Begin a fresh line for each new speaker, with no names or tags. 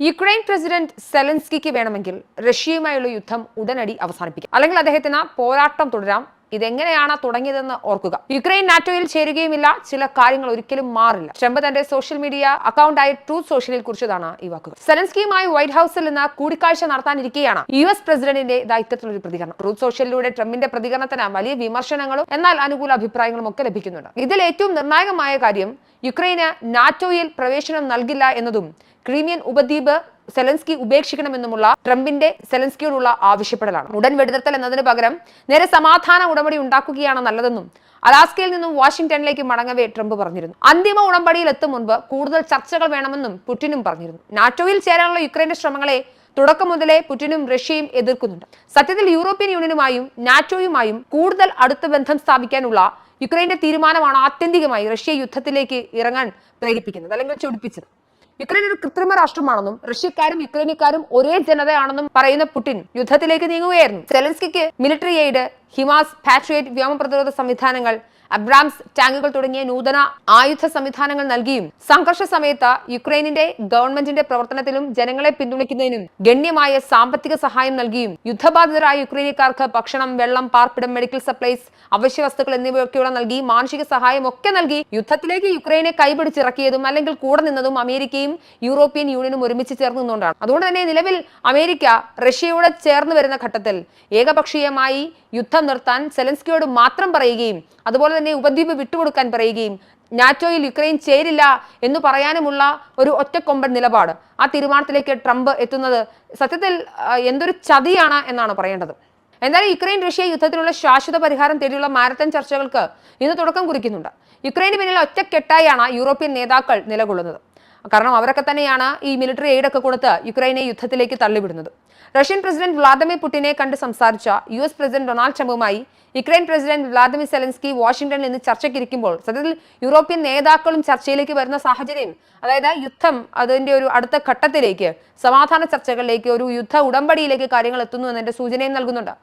Ukraine president സെലൻസ്കിക്ക് വേണമെങ്കിൽ റഷ്യയുമായുള്ള യുദ്ധം ഉടനടി അവസാനിപ്പിക്കാം, അല്ലെങ്കിൽ അദ്ദേഹത്തിന് പോരാട്ടം തുടരാം. ഇതെങ്ങനെയാണ് തുടങ്ങിയതെന്ന് ഓർക്കുക. യുക്രൈൻ നാറ്റോയിൽ ചേരുകയുമില്ല, ചില കാര്യങ്ങൾ ഒരിക്കലും മാറില്ല. ട്രംപ് തന്റെ സോഷ്യൽ മീഡിയ അക്കൗണ്ടായ ട്രൂത്ത് സോഷ്യലിൽ കുറിച്ചതാണ് ഈ വാക്കുകൾ. സെലൻസ്കിയുമായി വൈറ്റ് ഹൌസിൽ നിന്ന് കൂടിക്കാഴ്ച നടത്താനിരിക്കെയാണ് US പ്രസിഡന്റിന്റെ ദായിത്വത്തിലൊരു പ്രതികരണം. ട്രൂത്ത് സോഷ്യലിലൂടെ ട്രംപിന്റെ പ്രതികരണത്തിന് വലിയ വിമർശനങ്ങളും എന്നാൽ അനുകൂല അഭിപ്രായങ്ങളും ഒക്കെ ലഭിക്കുന്നുണ്ട്. ഇതിൽ ഏറ്റവും നിർണായകമായ കാര്യം യുക്രൈന് നാറ്റോയിൽ പ്രവേശനം നൽകില്ല എന്നതും ക്രീമിയൻ ഉപദ്വീപ് സെലൻസ്കി ഉപേക്ഷിക്കണമെന്നുമുള്ള ട്രംപിന്റെ സെലൻസ്കിയോടുള്ള ആവശ്യപ്പെടലാണ്. ഉടൻ വെടിനിർത്തൽ എന്നതിന് പകരം നേരെ സമാധാന ഉടമ്പടി ഉണ്ടാക്കുകയാണ് നല്ലതെന്നും അലാസ്കയിൽ നിന്നും വാഷിംഗ്ടണിലേക്ക് മടങ്ങവേ ട്രംപ് പറഞ്ഞിരുന്നു. അന്തിമ ഉടമ്പടിയിൽ എത്തും മുൻപ് കൂടുതൽ ചർച്ചകൾ വേണമെന്നും പുടിനും പറഞ്ഞിരുന്നു. നാറ്റോയിൽ ചേരാനുള്ള യുക്രൈന്റെ ശ്രമങ്ങളെ തുടക്കം മുതലേ പുടിനും റഷ്യയും എതിർക്കുന്നുണ്ട്. സത്യത്തിൽ യൂറോപ്യൻ യൂണിയനുമായും നാറ്റോയുമായും കൂടുതൽ അടുത്ത ബന്ധം സ്ഥാപിക്കാനുള്ള യുക്രൈന്റെ തീരുമാനമാണ് ആത്യന്തികമായി റഷ്യ യുദ്ധത്തിലേക്ക് ഇറങ്ങാൻ പ്രേരിപ്പിക്കുന്നത്, അല്ലെങ്കിൽ ചൊടിപ്പിച്ചത്. യുക്രൈൻ ഒരു കൃത്രിമ രാഷ്ട്രമാണെന്നും റഷ്യക്കാരും യുക്രൈനക്കാരും ഒരേ ജനതയാണെന്നും പറയുന്ന പുടിൻ യുദ്ധത്തിലേക്ക് നീങ്ങുകയായിരുന്നു. സെലൻസ്കിക്ക് മിലിറ്ററി എയ്ഡ്, ഹിമാസ്, പാട്രിയറ്റ് വ്യോമ പ്രതിരോധ സംവിധാനങ്ങൾ, അബ്രാംസ് ടാങ്കുകൾ തുടങ്ങിയ നൂതന ആയുധ സംവിധാനങ്ങൾ നൽകിയും സംഘർഷ സമയത്ത് യുക്രൈനിന്റെ ഗവൺമെന്റിന്റെ പ്രവർത്തനത്തിലും ജനങ്ങളെ പിന്തുണയ്ക്കുന്നതിനും ഗണ്യമായ സാമ്പത്തിക സഹായം നൽകിയും യുദ്ധബാധിതരായ യുക്രൈനിക്കാർക്ക് ഭക്ഷണം, വെള്ളം, പാർപ്പിടം, മെഡിക്കൽ സപ്ലൈസ്, അവശ്യ വസ്തുക്കൾ എന്നിവയൊക്കെയുള്ള നൽകി മാനുഷിക സഹായം ഒക്കെ നൽകി യുദ്ധത്തിലേക്ക് യുക്രൈനെ കൈപിടിച്ചിറക്കിയതും അല്ലെങ്കിൽ കൂടെ നിന്നതും അമേരിക്കയും യൂറോപ്യൻ യൂണിയനും ഒരുമിച്ച് ചേർന്ന് നിന്നുകൊണ്ടാണ്. അതുകൊണ്ട് തന്നെ നിലവിൽ അമേരിക്ക റഷ്യയോട് ചേർന്ന് വരുന്ന ഘട്ടത്തിൽ ഏകപക്ഷീയമായി യുദ്ധം നിർത്താൻ സെലൻസ്കിയോട് മാത്രം പറയുകയും അതുപോലെ തന്നെ ഉപദ്വീപ് വിട്ടുകൊടുക്കാൻ പറയുകയും നാറ്റോയിൽ യുക്രൈൻ ചേരില്ല എന്ന് പറയാനുമുള്ള ഒരു ഒറ്റക്കൊമ്പൻ നിലപാട്, ആ തീരുമാനത്തിലേക്ക് ട്രംപ് എത്തുന്നത് സത്യത്തിൽ എന്തൊരു ചതിയാണ് എന്നാണ് പറയേണ്ടത്. എന്തായാലും യുക്രൈൻ റഷ്യ യുദ്ധത്തിനുള്ള ശാശ്വത പരിഹാരം തേടിയുള്ള മാരത്തൺ ചർച്ചകൾക്ക് ഇന്ന് തുടക്കം കുറിക്കുന്നുണ്ട്. യുക്രൈന് പിന്നിൽ ഒറ്റക്കെട്ടായാണ് യൂറോപ്യൻ നേതാക്കൾ നിലകൊള്ളുന്നത്. കാരണം അവരൊക്കെ തന്നെയാണ് ഈ മിലിറ്ററി എയ്ഡ് ഒക്കെ കൊടുത്ത് യുക്രൈനെ യുദ്ധത്തിലേക്ക് തള്ളിവിടുന്നത്. റഷ്യൻ പ്രസിഡന്റ് വ്ളാദിമിർ പുടിനെ കണ്ട് സംസാരിച്ച US പ്രസിഡന്റ് ഡൊണാൾഡ് ട്രംപുമായി യുക്രൈൻ പ്രസിഡന്റ് വ്ളാദിമിർ സെലൻസ്കി വാഷിംഗ്ടണിൽ നിന്ന് ചർച്ചയ്ക്കിരിക്കുമ്പോൾ സത്യത്തിൽ യൂറോപ്യൻ നേതാക്കളും ചർച്ചയിലേക്ക് വരുന്ന സാഹചര്യം, അതായത് യുദ്ധം അതിന്റെ ഒരു അടുത്ത ഘട്ടത്തിലേക്ക്, സമാധാന ചർച്ചകളിലേക്ക്, ഒരു യുദ്ധ ഉടമ്പടിയിലേക്ക് കാര്യങ്ങൾ എത്തുന്നു എന്നതിന്റെ സൂചനയും നൽകുന്നുണ്ട്.